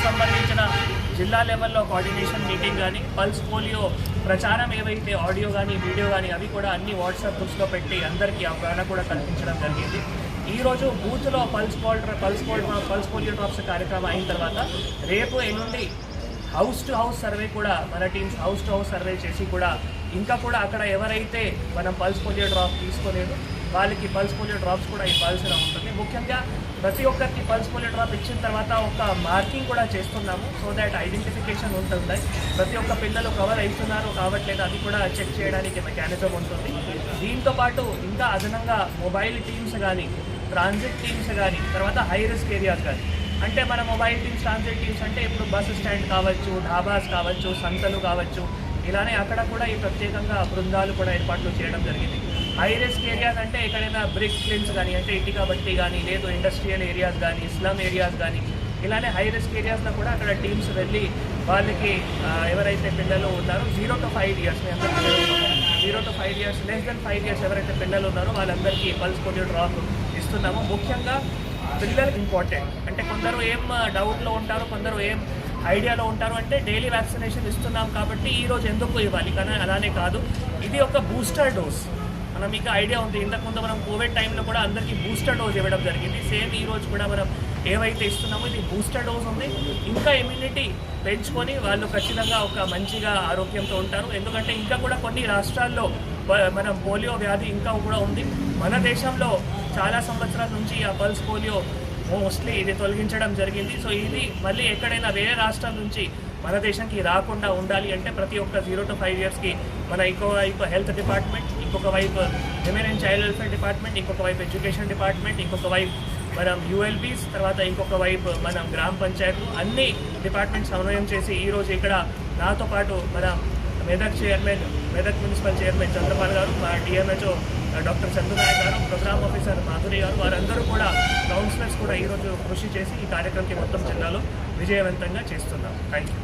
సంబంధించిన జిల్లా లెవెల్లో కోఆర్డినేషన్ మీటింగ్ కానీ, పల్స్ పోలియో ప్రచారం ఏవైతే ఆడియో కానీ వీడియో కానీ అవి కూడా అన్ని వాట్సాప్ గ్రూప్స్లో పెట్టి అందరికీ అవగాహన కూడా కల్పించడం జరిగింది. ఈరోజు బూత్లో పల్స్ పోలియో డ్రాప్స్ కార్యక్రమం అయిన తర్వాత రేపు ఎల్లుండి హౌస్ టు హౌస్ సర్వే కూడా మన teams house to house survey చేసి కూడా ఇంకా కూడా అక్కడ ఎవరైతే మనం పల్స్ పోలియో డ్రాప్ తీసుకోలేదు వాళ్ళకి పల్స్ పోలియో డ్రాప్స్ కూడా ఇవ్వాల్సిన ఉంటుంది. ముఖ్యంగా ప్రతి ఒక్కరికి పల్స్ పోలియో డ్రాప్ ఇచ్చిన తర్వాత ఒక మార్కింగ్ కూడా చేస్తున్నాము. సో దాట్ ఐడెంటిఫికేషన్ ఉంటుంది. ప్రతి ఒక్క పిల్లలు కవర్ అవుతున్నారు కావట్లేదు అది కూడా చెక్ చేయడానికి మెకానిజం ఉంటుంది. దీంతోపాటు ఇంకా అదనంగా మొబైల్ టీమ్స్ కానీ, ట్రాన్సిట్ టీమ్స్ కానీ, తర్వాత హై రిస్క్ ఏరియాస్ కానీ, అంటే మన మొబైల్ టీమ్స్, ట్రాన్సిట్ టీమ్స్ అంటే ఇప్పుడు బస్ స్టాండ్ కావచ్చు, ఢాబాస్ కావచ్చు, సంతలు కావచ్చు, ఇలానే అక్కడ కూడా ఈ ప్రత్యేకంగా బృందాలు కూడా ఏర్పాట్లు చేయడం జరిగింది. హై రిస్క్ ఏరియాస్ అంటే ఎక్కడైనా బ్రిక్ క్లిన్స్ కానీ, అంటే ఇటుక బట్టి కానీ, లేదు ఇండస్ట్రియల్ ఏరియాస్ కానీ, స్లమ్ ఏరియాస్ కానీ, ఇలానే హై రిస్క్ ఏరియాస్లో కూడా అక్కడ టీమ్స్ వెళ్ళి వాళ్ళకి ఎవరైతే పిల్లలు ఉన్నారో 0 to 5 years 0 to 5 years less than 5 years ఎవరైతే పిల్లలు ఉన్నారో వాళ్ళందరికీ పల్స్ పోలియో డ్రాప్ ఇస్తున్నాము. ముఖ్యంగా పిల్లలకి ఇంపార్టెంట్. అంటే కొందరు ఏం డౌట్లో ఉంటారు, కొందరు ఏం ఐడియాలో ఉంటారు, అంటే డైలీ వ్యాక్సినేషన్ ఇస్తున్నాం కాబట్టి ఈరోజు ఎందుకు ఇవ్వాలి, కానీ అలానే కాదు, ఇది ఒక బూస్టర్ డోస్. మనం మీకు ఐడియా ఉంది, ఇంతకుముందు మనం కోవిడ్ టైంలో కూడా అందరికీ బూస్టర్ డోస్ ఇవ్వడం జరిగింది. సేమ్ ఈరోజు కూడా మనం ఏవైతే ఇస్తున్నామో ఇది బూస్టర్ డోస్ ఉంది. ఇంకా ఇమ్యూనిటీ పెంచుకొని వాళ్ళు ఖచ్చితంగా ఒక మంచిగా ఆరోగ్యంతో ఉంటారు. ఎందుకంటే ఇంకా కూడా కొన్ని రాష్ట్రాల్లో మనం పోలియో వ్యాధి ఇంకా కూడా ఉంది. మన దేశంలో చాలా సంవత్సరాల నుంచి ఆ పల్స్ పోలియో మోస్ట్లీ ఇది తొలగించడం జరిగింది. సో ఇది మళ్ళీ ఎక్కడైనా వేరే రాష్ట్రాల నుంచి మన దేశానికి రాకుండా ఉండాలి అంటే ప్రతి ఒక్క 0 to 5 yearsకి మన ఇంకో వైపు హెల్త్ డిపార్ట్మెంట్, ఇంకొక వైపు women and child welfare department, ఇంకొక వైపు ఎడ్యుకేషన్ డిపార్ట్మెంట్, ఇంకొక వైపు మనం యూఎల్బీస్, తర్వాత ఇంకొక వైపు మనం గ్రామ పంచాయతీలు, అన్ని డిపార్ట్మెంట్స్ సమన్వయం చేసి ఈరోజు ఇక్కడ నాతో పాటు మన మెదక్ మున్సిపల్ చైర్మన్ చంద్రపాల్ గారు, మా డిఎంహెచ్ఓ డాక్టర్ చంద్రనాయక్ గారు, ప్రోగ్రామ్ ఆఫీసర్ మాధురి గారు, వారందరూ కూడా కౌన్సిలర్స్ కూడా ఈరోజు కృషి చేసి ఈ కార్యక్రమానికి మొత్తం జిల్లాలో విజయవంతంగా చేస్తున్నాం. Thank you.